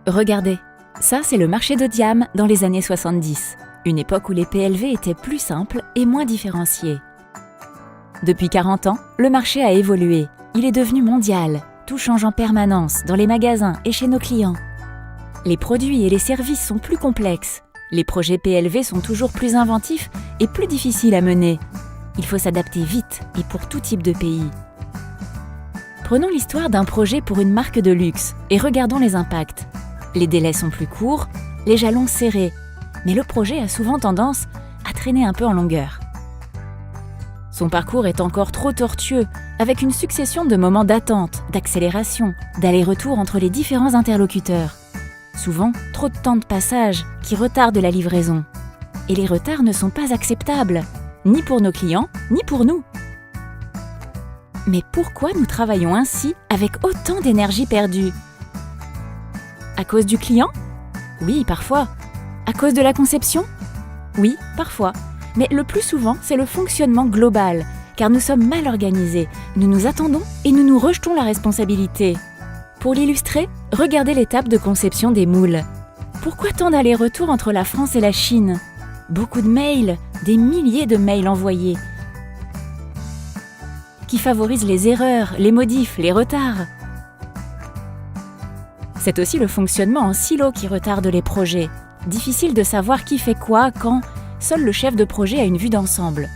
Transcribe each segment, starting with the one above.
Regardez, ça c'est le marché de Diam dans les années 70, une époque où les PLV étaient plus simples et moins différenciés. Depuis 40 ans, le marché a évolué, il est devenu mondial, tout change en permanence dans les magasins et chez nos clients. Les produits et les services sont plus complexes, les projets PLV sont toujours plus inventifs et plus difficiles à mener. Il faut s'adapter vite et pour tout type de pays. Prenons l'histoire d'un projet pour une marque de luxe et regardons les impacts. Les délais sont plus courts, les jalons serrés, mais le projet a souvent tendance à traîner un peu en longueur. Son parcours est encore trop tortueux, avec une succession de moments d'attente, d'accélération, d'aller-retour entre les différents interlocuteurs. Souvent, trop de temps de passage qui retardent la livraison. Et les retards ne sont pas acceptables, ni pour nos clients, ni pour nous. Mais pourquoi nous travaillons ainsi avec autant d'énergie perdue ? À cause du client ? Oui, parfois. À cause de la conception ? Oui, parfois. Mais le plus souvent, c'est le fonctionnement global, car nous sommes mal organisés, nous nous attendons et nous nous rejetons la responsabilité. Pour l'illustrer, regardez l'étape de conception des moules. Pourquoi tant d'allers-retours entre la France et la Chine ? Beaucoup de mails, des milliers de mails envoyés, qui favorisent les erreurs, les modifs, les retards. C'est aussi le fonctionnement en silo qui retarde les projets. Difficile de savoir qui fait quoi, quand, seul le chef de projet a une vue d'ensemble.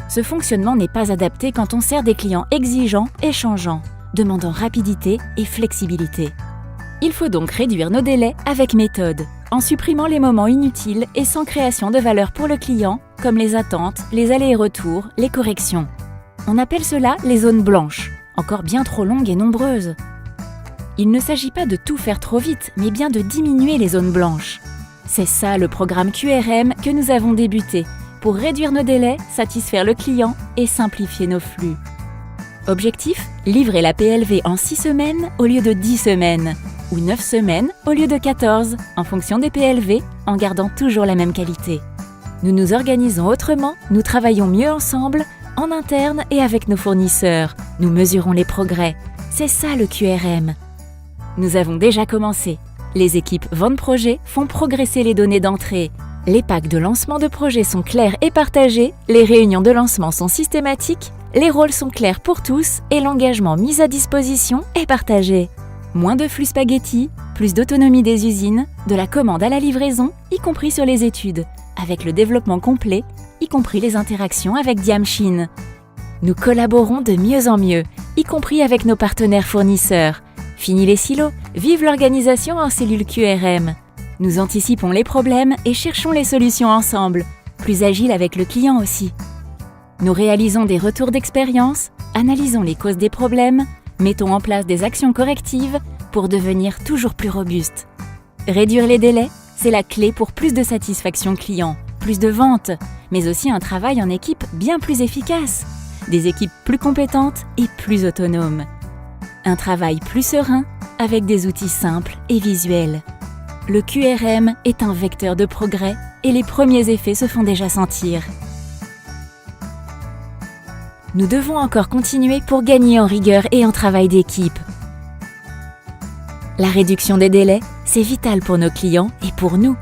Ce fonctionnement n'est pas adapté quand on sert des clients exigeants et changeants, demandant rapidité et flexibilité. Il faut donc réduire nos délais avec méthode, en supprimant les moments inutiles et sans création de valeur pour le client, comme les attentes, les allers et retours, les corrections. On appelle cela les zones blanches, encore bien trop longues et nombreuses. Il ne s'agit pas de tout faire trop vite, mais bien de diminuer les zones blanches. C'est ça le programme QRM que nous avons débuté, pour réduire nos délais, satisfaire le client et simplifier nos flux. Objectif : livrer la PLV en 6 semaines au lieu de 10 semaines, ou 9 semaines au lieu de 14, en fonction des PLV, en gardant toujours la même qualité. Nous nous organisons autrement, nous travaillons mieux ensemble, en interne et avec nos fournisseurs. Nous mesurons les progrès. C'est ça le QRM. Nous avons déjà commencé. Les équipes vente projet font progresser les données d'entrée. Les packs de lancement de projet sont clairs et partagés, les réunions de lancement sont systématiques, les rôles sont clairs pour tous et l'engagement mis à disposition est partagé. Moins de flux spaghetti, plus d'autonomie des usines, de la commande à la livraison, y compris sur les études, avec le développement complet, y compris les interactions avec Diam Chine. Nous collaborons de mieux en mieux, y compris avec nos partenaires fournisseurs. Fini les silos, vive l'organisation en cellule QRM. Nous anticipons les problèmes et cherchons les solutions ensemble, plus agiles avec le client aussi. Nous réalisons des retours d'expérience, analysons les causes des problèmes, mettons en place des actions correctives pour devenir toujours plus robustes. Réduire les délais, c'est la clé pour plus de satisfaction client, plus de ventes, mais aussi un travail en équipe bien plus efficace, des équipes plus compétentes et plus autonomes. Un travail plus serein avec des outils simples et visuels. Le QRM est un vecteur de progrès et les premiers effets se font déjà sentir. Nous devons encore continuer pour gagner en rigueur et en travail d'équipe. La réduction des délais, c'est vital pour nos clients et pour nous.